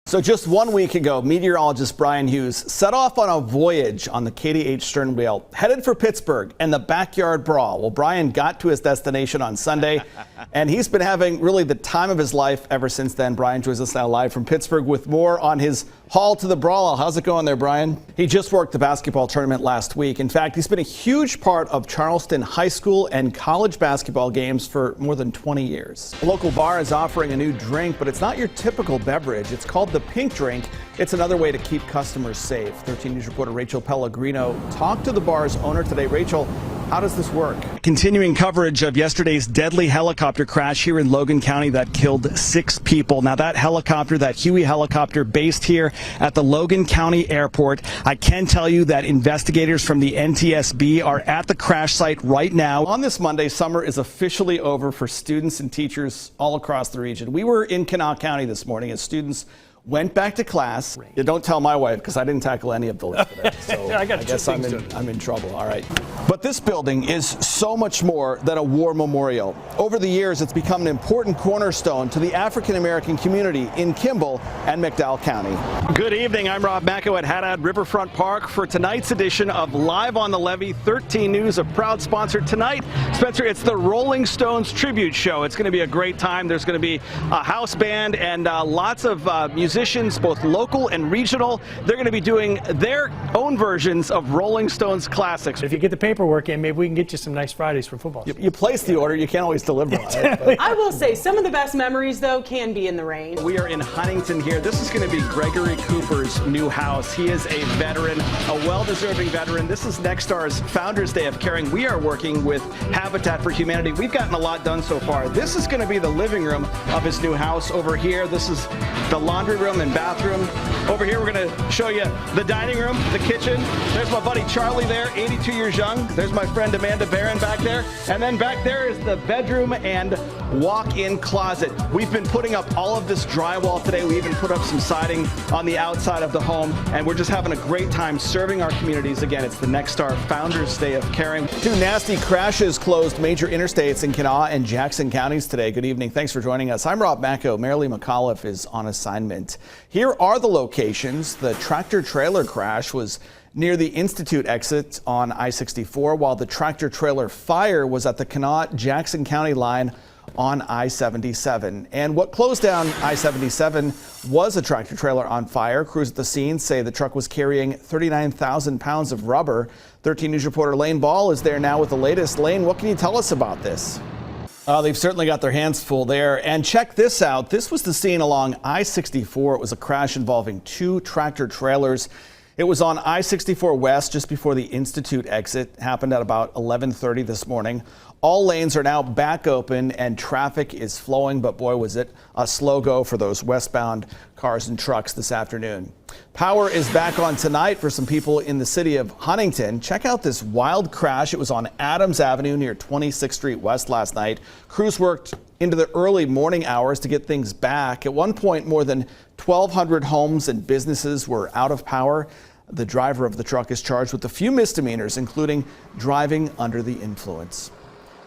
So just 1 week ago, meteorologist Brian Hughes set off on a voyage on the Katie H. Stern wheel, headed for Pittsburgh and the backyard brawl. Well, Brian got to his destination on Sunday, and he's been having really the time of his life ever since then. Brian joins us now live from Pittsburgh with more on his haul to the brawl. How's it going there, Brian? He just worked the basketball tournament last week. In fact, he's been a huge part of Charleston high school and college basketball games for more than 20 years. A local bar is offering a new drink, but it's not your typical beverage. It's called the Pink Drink. It's another way to keep customers safe. 13 News reporter Rachel Pellegrino talked to the bar's owner today. Rachel, how does this work? Continuing coverage of yesterday's deadly helicopter crash here in Logan County that killed 6 people. Now that helicopter, that Huey helicopter based here at the Logan County Airport, I can tell you that investigators from the NTSB are at the crash site right now. On this Monday, summer is officially over for students and teachers all across the region. We were in Kanawha County this morning as students went back to class. You don't tell my wife because I didn't tackle any of the list today. So I guess I'm in trouble. All right. But this building is so much more than a war memorial. Over the years, it's become an important cornerstone to the African-American community in Kimball and McDowell County. Good evening. I'm Rob Macko at Haddad Riverfront Park for tonight's edition of Live on the Levee. 13 News, a proud sponsor tonight. Spencer, it's the Rolling Stones tribute show. It's going to be a great time. There's going to be a house band and lots of musicians, both local and regional. They're going to be doing their own versions of Rolling Stones classics. If you get the paperwork in, maybe we can get you some nice Fridays for football. You place the order, you can't always deliver on it. I will say some of the best memories, though, can be in the rain. We are in Huntington here. This is going to be Gregory Cooper's new house. He is a veteran, a well-deserving veteran. This is Nextstar's Founders Day of Caring. We are working with Habitat for Humanity. We've gotten a lot done so far. This is going to be the living room of his new house over here. This is the laundry room and bathroom. Over here, we're going to show you the dining room, the kitchen. There's my buddy Charlie there, 82 years young. There's my friend Amanda Barron back there. And then back there is the bedroom and walk-in closet. We've been putting up all of this drywall today. We even put up some siding on the outside of the home. And we're just having a great time serving our communities. Again, it's the Nextstar Founders Day of Caring. 2 nasty crashes closed major interstates in Kanawha and Jackson counties today. Good evening. Thanks for joining us. I'm Rob Macko. Marilee McAuliffe is on assignment. Here are the locations. The tractor-trailer crash was near the Institute exit on I-64, while the tractor-trailer fire was at the Kanawha-Jackson County line on I-77. And what closed down I-77 was a tractor-trailer on fire. Crews at the scene say the truck was carrying 39,000 pounds of rubber. 13 News reporter Lane Ball is there now with the latest. Lane, what can you tell us about this? They've certainly got their hands full there. And check this out. This was the scene along I-64. It was a crash involving 2 tractor trailers. It was on I-64 West just before the Institute exit. It happened at about 11:30 this morning. All lanes are now back open and traffic is flowing, but boy, was it a slow go for those westbound cars and trucks this afternoon. Power is back on tonight for some people in the city of Huntington. Check out this wild crash. It was on Adams Avenue near 26th Street West last night. Crews worked into the early morning hours to get things back. At one point, more than 1,200 homes and businesses were out of power. The driver of the truck is charged with a few misdemeanors, including driving under the influence.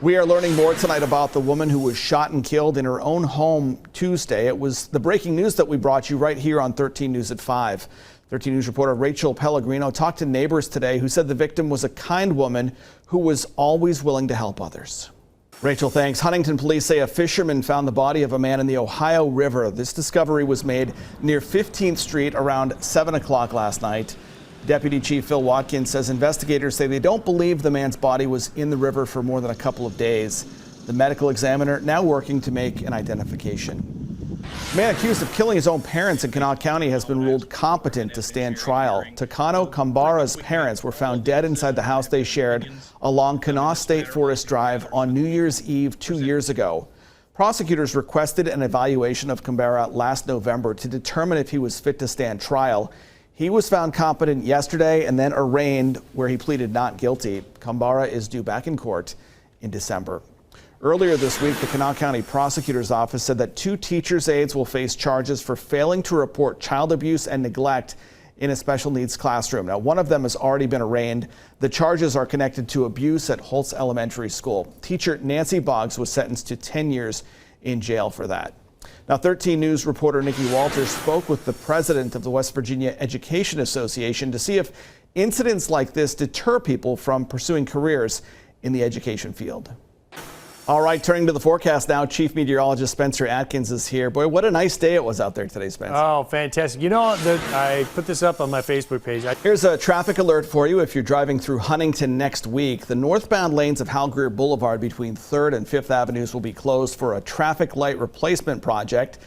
We are learning more tonight about the woman who was shot and killed in her own home Tuesday. It was the breaking news that we brought you right here on 13 News at 5. 13 News reporter Rachel Pellegrino talked to neighbors today who said the victim was a kind woman who was always willing to help others. Rachel, thanks. Huntington police say a fisherman found the body of a man in the Ohio River. This discovery was made near 15th Street around 7 o'clock last night. Deputy Chief Phil Watkins says investigators say they don't believe the man's body was in the river for more than a couple of days. The medical examiner now working to make an identification. A man accused of killing his own parents in Kanawha County has been ruled competent to stand trial. Takano Kambara's parents were found dead inside the house they shared along Kanawha State Forest Drive on New Year's Eve 2 years ago. Prosecutors requested an evaluation of Kambara last November to determine if he was fit to stand trial. He was found competent yesterday and then arraigned, where he pleaded not guilty. Kambara is due back in court in December. Earlier this week, the Kanawha County Prosecutor's Office said that 2 teachers' aides will face charges for failing to report child abuse and neglect in a special needs classroom. Now, one of them has already been arraigned. The charges are connected to abuse at Holtz Elementary School. Teacher Nancy Boggs was sentenced to 10 years in jail for that. Now, 13 News reporter Nikki Walters spoke with the president of the West Virginia Education Association to see if incidents like this deter people from pursuing careers in the education field. All right, turning to the forecast now, Chief Meteorologist Spencer Atkins is here. Boy, what a nice day it was out there today, Spencer. Oh, fantastic. You know, I put this up on my Facebook page. Here's a traffic alert for you if you're driving through Huntington next week. The northbound lanes of Hal Greer Boulevard between 3rd and 5th Avenues will be closed for a traffic light replacement project.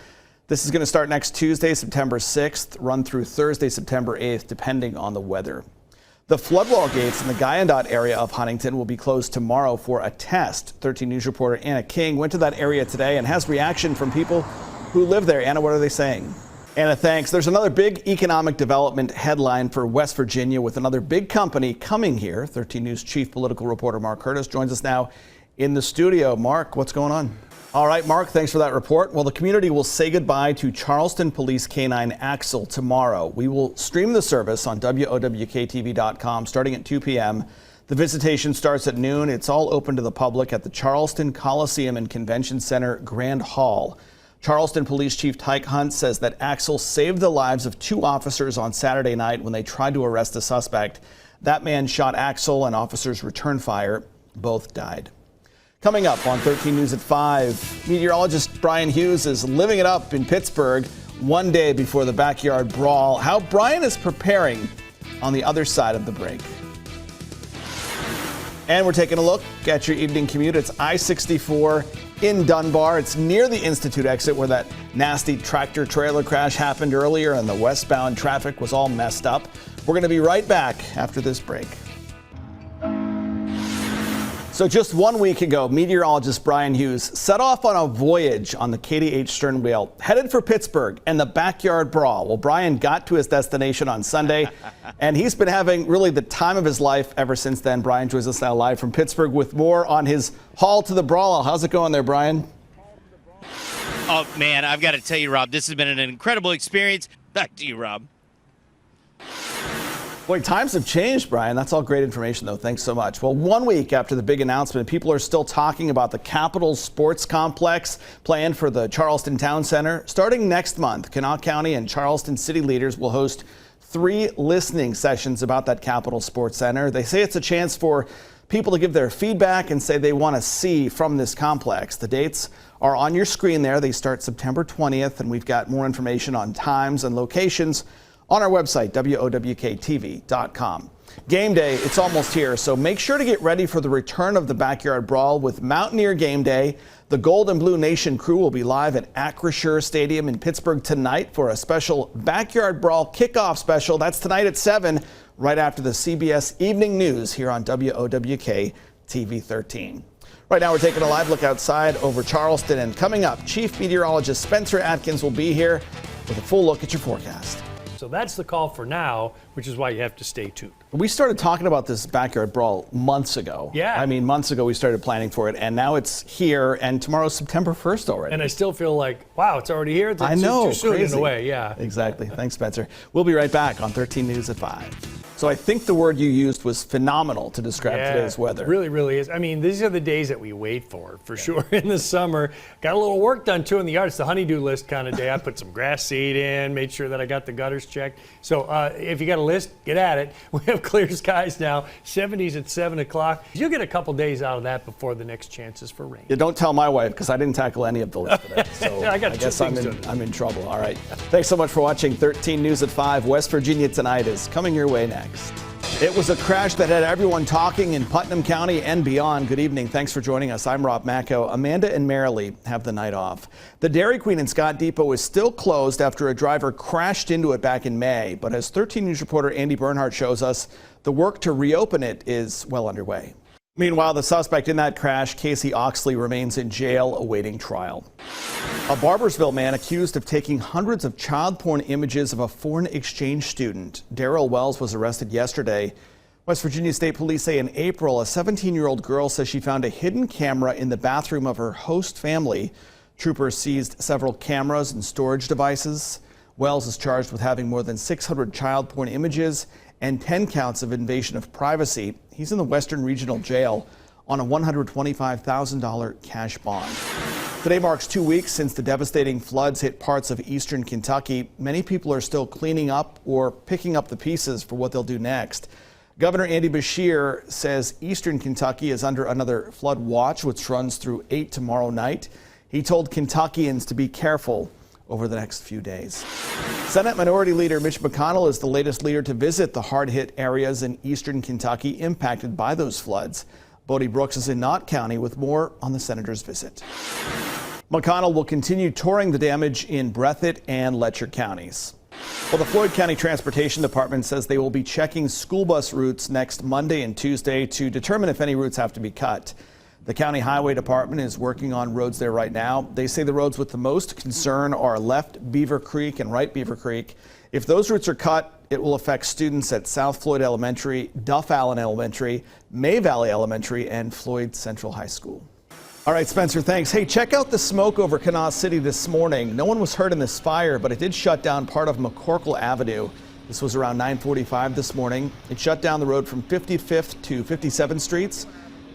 This is going to start next Tuesday, September 6th, run through Thursday, September 8th, depending on the weather. The floodwall gates in the Guyandotte area of Huntington will be closed tomorrow for a test. 13 News reporter Anna King went to that area today and has reaction from people who live there. Anna, what are they saying? Anna, thanks. There's another big economic development headline for West Virginia with another big company coming here. 13 News chief political reporter Mark Curtis joins us now in the studio. Mark, what's going on? All right, Mark, thanks for that report. Well, the community will say goodbye to Charleston Police Canine Axel tomorrow. We will stream the service on WOWKTV.com starting at 2 p.m. The visitation starts at noon. It's all open to the public at the Charleston Coliseum and Convention Center Grand Hall. Charleston Police Chief Tyke Hunt says that Axel saved the lives of 2 officers on Saturday night when they tried to arrest a suspect. That man shot Axel and officers returned fire. Both died. Coming up on 13 News at 5, meteorologist Brian Hughes is living it up in Pittsburgh one day before the backyard brawl. How Brian is preparing on the other side of the break. And we're taking a look at your evening commute. It's I-64 in Dunbar. It's near the Institute exit where that nasty tractor trailer crash happened earlier and the westbound traffic was all messed up. We're going to be right back after this break. So just 1 week ago, meteorologist Brian Hughes set off on a voyage on the Katie H. Stern wheel, headed for Pittsburgh and the backyard brawl. Well, Brian got to his destination on Sunday, and he's been having really the time of his life ever since then. Brian joins us now live from Pittsburgh with more on his haul to the brawl. How's it going there, Brian? Oh, man, I've got to tell you, Rob, this has been an incredible experience. Back to you, Rob. Boy, times have changed, Brian. That's all great information, though. Thanks so much. Well, 1 week after the big announcement, people are still talking about the Capitol Sports Complex planned for the Charleston Town Center. Starting next month, Kanawha County and Charleston city leaders will host 3 listening sessions about that Capitol Sports Center. They say it's a chance for people to give their feedback and say they want to see from this complex. The dates are on your screen there. They start September 20th, and we've got more information on times and locations on our website, WOWKTV.com. Game day, it's almost here, so make sure to get ready for the return of the Backyard Brawl with Mountaineer Game Day. The Gold and Blue Nation crew will be live at Acrisure Stadium in Pittsburgh tonight for a special Backyard Brawl kickoff special. That's tonight at 7, right after the CBS Evening News here on WOWK TV 13. Right now, we're taking a live look outside over Charleston, and coming up, Chief Meteorologist Spencer Atkins will be here with a full look at your forecast. So that's the call for now, which is why you have to stay tuned. We started talking about this backyard brawl months ago. Yeah. I mean, months ago we started planning for it, and now it's here, and tomorrow's September 1st already. And I still feel like, wow, it's already here. It's I know, too soon crazy. in a way, yeah. Exactly. Thanks, Spencer. We'll be right back on 13 News at 5. So I think the word you used was phenomenal to describe today's weather. Really, really is. I mean, these are the days that we wait for sure, in the summer. Got a little work done, too, in the yard. It's the honeydew list kind of day. I put some grass seed in, made sure that I got the gutters checked. So if you got a list, get at it. We have clear skies now, 70s at 7 o'clock. You'll get a couple days out of that before the next chances for rain. Yeah, don't tell my wife, because I didn't tackle any of the list today. So I guess I'm in trouble. All right. Thanks so much for watching 13 News at 5. West Virginia Tonight is coming your way next. It was a crash that had everyone talking in Putnam County and beyond. Good evening. Thanks for joining us. I'm Rob Macko. Amanda and Marilee have the night off. The Dairy Queen in Scott Depot is still closed after a driver crashed into it back in May. But as 13 News reporter Andy Bernhardt shows us, the work to reopen it is well underway. Meanwhile, the suspect in that crash, Casey Oxley, remains in jail awaiting trial. A Barbersville man accused of taking hundreds of child porn images of a foreign exchange student. Daryl Wells was arrested yesterday. West Virginia State Police say in April, a 17-year-old girl says she found a hidden camera in the bathroom of her host family. Troopers seized several cameras and storage devices. Wells is charged with having more than 600 child porn images and 10 counts of invasion of privacy. He's in the Western Regional Jail on a $125,000 cash bond. Today marks 2 weeks since the devastating floods hit parts of eastern Kentucky. Many people are still cleaning up or picking up the pieces for what they'll do next. Governor Andy Beshear says eastern Kentucky is under another flood watch, which runs through 8 tomorrow night. He told Kentuckians to be careful over the next few days. Senate Minority Leader Mitch McConnell is the latest leader to visit the hard-hit areas in eastern Kentucky impacted by those floods. Bodie Brooks is in Knott County with more on the senator's visit. McConnell will continue touring the damage in Breathitt and Letcher counties. Well, the Floyd County Transportation Department says they will be checking school bus routes next Monday and Tuesday to determine if any routes have to be cut. The County Highway Department is working on roads there right now. They say the roads with the most concern are left Beaver Creek and right Beaver Creek. If those routes are cut, it will affect students at South Floyd Elementary, Duff Allen Elementary, May Valley Elementary, and Floyd Central High School. All right, Spencer, thanks. Hey, check out the smoke over Kanawha City this morning. No one was hurt in this fire, but it did shut down part of McCorkle Avenue. This was around 9:45 this morning. It shut down the road from 55th to 57th Streets.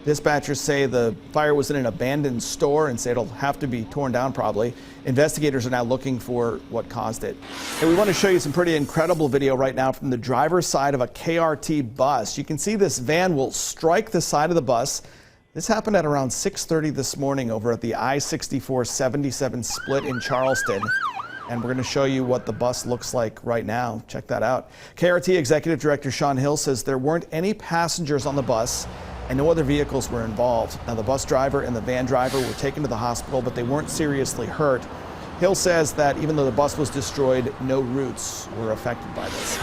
Dispatchers say the fire was in an abandoned store and say it'll have to be torn down probably. Investigators are now looking for what caused it. And we want to show you some pretty incredible video right now from the driver's side of a KRT bus. You can see this van will strike the side of the bus. This happened at around 6:30 this morning over at the I-64-77 split in Charleston. And we're going to show you what the bus looks like right now. Check that out. KRT Executive Director Sean Hill says there weren't any passengers on the bus and no other vehicles were involved. Now, the bus driver and the van driver were taken to the hospital, but they weren't seriously hurt. Hill says that even though the bus was destroyed, no routes were affected by this.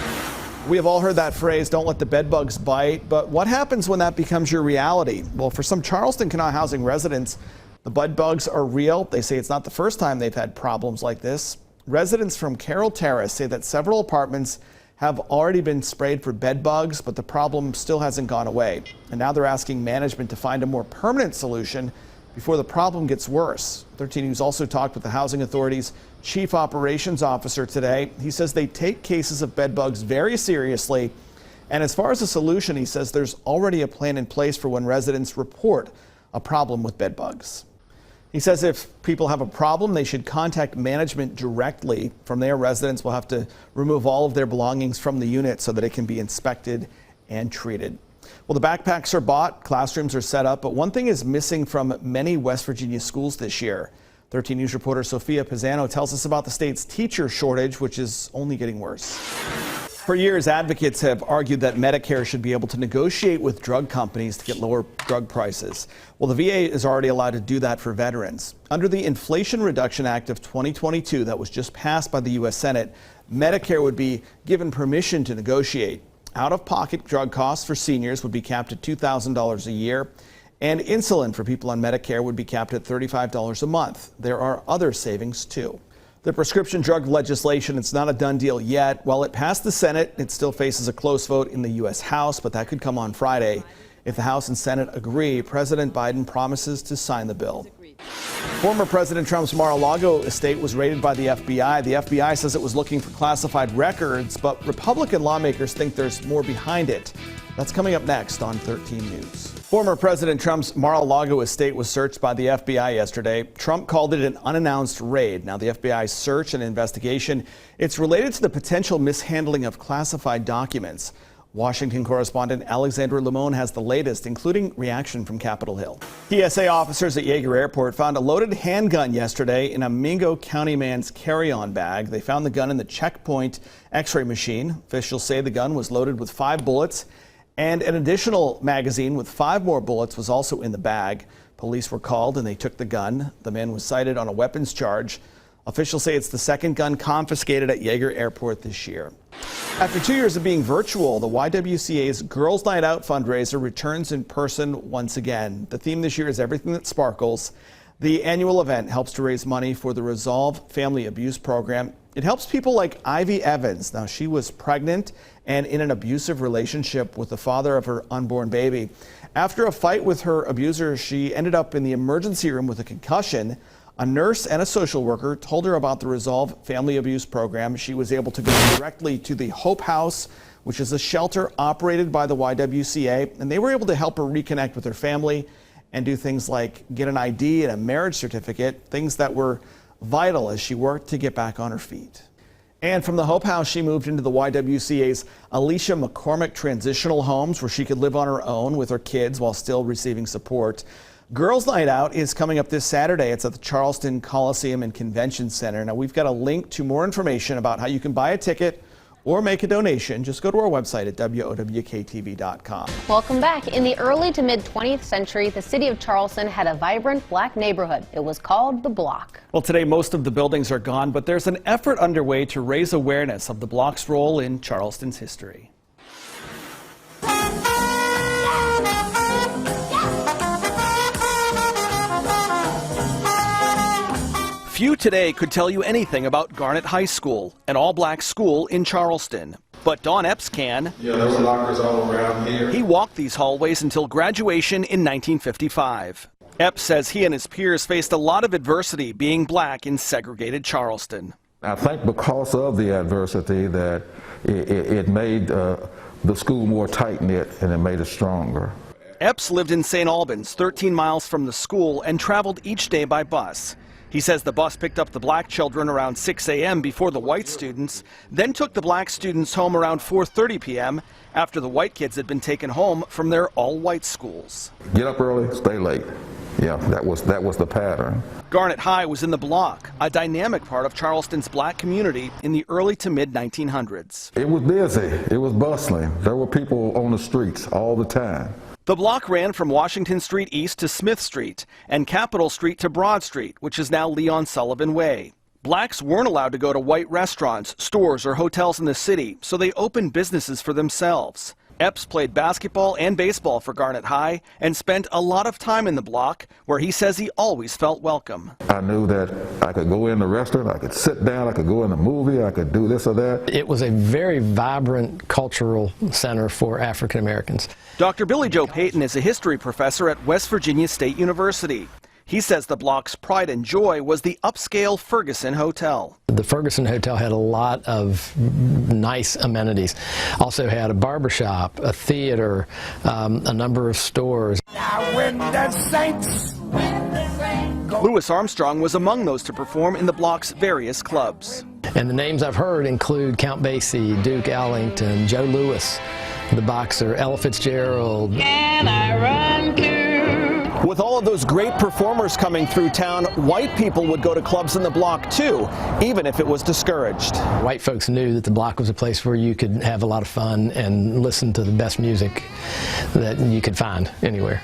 We have all heard that phrase, don't let the bed bugs bite, but what happens when that becomes your reality? Well, for some Charleston Kanawha housing residents, the bed bugs are real. They say it's not the first time they've had problems like this. Residents from Carroll Terrace say that several apartments have already been sprayed for bed bugs, but the problem still hasn't gone away. And now they're asking management to find a more permanent solution before the problem gets worse. 13 News also talked with the Housing Authority's Chief Operations Officer today. He says they take cases of bed bugs very seriously. And as far as a solution, he says there's already a plan in place for when residents report a problem with bed bugs. He says if people have a problem, they should contact management directly. From there, residents will have to remove all of their belongings from the unit so that it can be inspected and treated. Well, the backpacks are bought, classrooms are set up, but one thing is missing from many West Virginia schools this year. 13 News reporter Sophia Pisano tells us about the state's teacher shortage, which is only getting worse. For years, advocates have argued that Medicare should be able to negotiate with drug companies to get lower drug prices. Well, the VA is already allowed to do that for veterans. Under the Inflation Reduction Act of 2022 that was just passed by the U.S. Senate, Medicare would be given permission to negotiate. Out-of-pocket drug costs for seniors would be capped at $2,000 a year, and insulin for people on Medicare would be capped at $35 a month. There are other savings, too. The prescription drug legislation, it's not a done deal yet. While it passed the Senate, it still faces a close vote in the U.S. House, but that could come on Friday. If the House and Senate agree, President Biden promises to sign the bill. Former President Trump's Mar-a-Lago estate was raided by the FBI. The FBI says it was looking for classified records, but Republican lawmakers think there's more behind it. That's coming up next on 13 News. Former President Trump's Mar-a-Lago estate was searched by the FBI yesterday. Trump called it an unannounced raid. Now, the FBI's search and investigation, it's related to the potential mishandling of classified documents. Washington correspondent Alexandra Limon has the latest, including reaction from Capitol Hill. TSA officers at Yeager Airport found a loaded handgun yesterday in a Mingo County man's carry-on bag. They found the gun in the checkpoint X-ray machine. Officials say the gun was loaded with 5 bullets, and an additional magazine with 5 more bullets was also in the bag. Police were called and they took the gun. The man was cited on a weapons charge. Officials say it's the second gun confiscated at Yeager Airport this year. After 2 years of being virtual, the YWCA's Girls Night Out fundraiser returns in person once again. The theme this year is Everything That Sparkles. The annual event helps to raise money for the Resolve Family Abuse Program. It helps people like Ivy Evans. Now, she was pregnant and in an abusive relationship with the father of her unborn baby. After a fight with her abuser, she ended up in the emergency room with a concussion. A nurse and a social worker told her about the Resolve Family Abuse Program. She was able to go directly to the Hope House, which is a shelter operated by the YWCA, and they were able to help her reconnect with her family and do things like get an ID and a marriage certificate, things that were vital as she worked to get back on her feet. And from the Hope House, she moved into the YWCA's Alicia McCormick Transitional Homes, where she could live on her own with her kids while still receiving support. Girls Night Out is coming up this Saturday. It's at the Charleston Coliseum and Convention Center. Now, we've got a link to more information about how you can buy a ticket or make a donation. Just go to our website at WOWKTV.com. Welcome back. In the early to mid 20th century, the city of Charleston had a vibrant black neighborhood. It was called the Block. Well, today most of the buildings are gone, but there's an effort underway to raise awareness of the Block's role in Charleston's history. Few today could tell you anything about Garnet High School, an all-black school in Charleston. But Don Epps can. Yeah, there were lockers all around here. He walked these hallways until graduation in 1955. Epps says he and his peers faced a lot of adversity being black in segregated Charleston. I think because of the adversity that it made the school more tight-knit and it made it stronger. Epps lived in St. Albans, 13 miles from the school, and traveled each day by bus. He says the bus picked up the black children around 6 a.m. before the white students, then took the black students home around 4:30 p.m. after the white kids had been taken home from their all-white schools. Get up early, stay late. Yeah, that was the pattern. Garnet High was in the Block, a dynamic part of Charleston's black community in the early to mid-1900s. It was busy. It was bustling. There were people on the streets all the time. The Block ran from Washington Street East to Smith Street and Capitol Street to Broad Street, which is now Leon Sullivan Way. Blacks weren't allowed to go to white restaurants, stores, or hotels in the city, so they opened businesses for themselves. Epps played basketball and baseball for Garnet High and spent a lot of time in the Block, where he says he always felt welcome. I knew that I could go in the restaurant, I could sit down, I could go in the movie, I could do this or that. It was a very vibrant cultural center for African Americans. Dr. Billy Joe Payton is a history professor at West Virginia State University. He says the Block's pride and joy was the upscale Ferguson Hotel. The Ferguson Hotel had a lot of nice amenities. Also had a barbershop, a theater, a number of stores. Louis Armstrong was among those to perform in the Block's various clubs. And the names I've heard include Count Basie, Duke Ellington, Joe Louis, the boxer, Ella Fitzgerald. Can I run to? With all of those great performers coming through town, white people would go to clubs in the Block too, even if it was discouraged. White folks knew that the Block was a place where you could have a lot of fun and listen to the best music that you could find anywhere.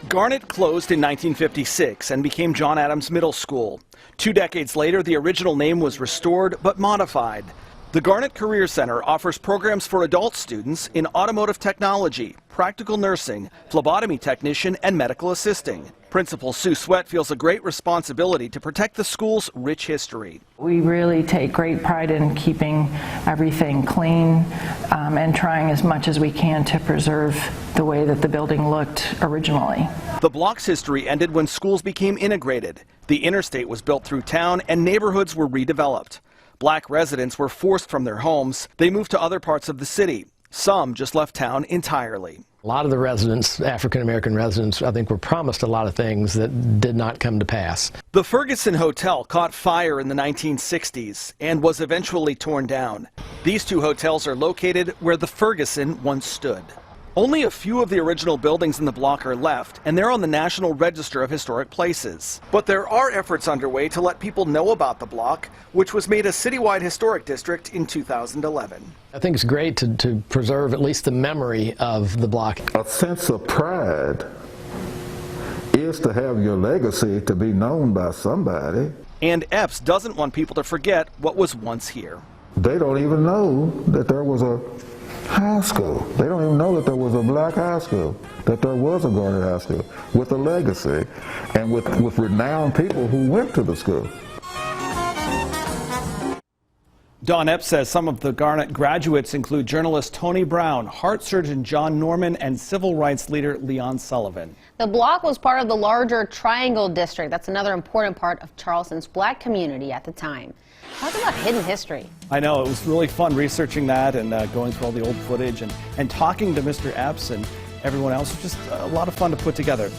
Garnet closed in 1956 and became John Adams Middle School. 2 decades later, the original name was restored but modified. The Garnet Career Center offers programs for adult students in automotive technology, practical nursing, phlebotomy technician, and medical assisting. Principal Sue Sweat feels a great responsibility to protect the school's rich history. We really take great pride in keeping everything clean and trying as much as we can to preserve the way that the building looked originally. The Block's history ended when schools became integrated. The interstate was built through town and neighborhoods were redeveloped. Black residents were forced from their homes. They moved to other parts of the city. Some just left town entirely. A lot of the residents, African American residents, I think were promised a lot of things that did not come to pass. The Ferguson Hotel caught fire in the 1960s and was eventually torn down. These two hotels are located where the Ferguson once stood. Only a few of the original buildings in the Block are left, and they're on the National Register of Historic Places. But there are efforts underway to let people know about the Block, which was made a citywide historic district in 2011. I think it's great to preserve at least the memory of the Block. A sense of pride is to have your legacy to be known by somebody. And Epps doesn't want people to forget what was once here. They don't even know that there was a high school. They don't even know that there was a black high school, that there was a Garnet High School with a legacy and with renowned people who went to the school. Don Epps says some of the Garnet graduates include journalist Tony Brown, heart surgeon John Norman, and civil rights leader Leon Sullivan. The Block was part of the larger Triangle District. That's another important part of Charleston's black community at the time. Talk about hidden history. I know, it was really fun researching that and going through all the old footage and talking to Mr. Epps and everyone else. Just a lot of fun to put together.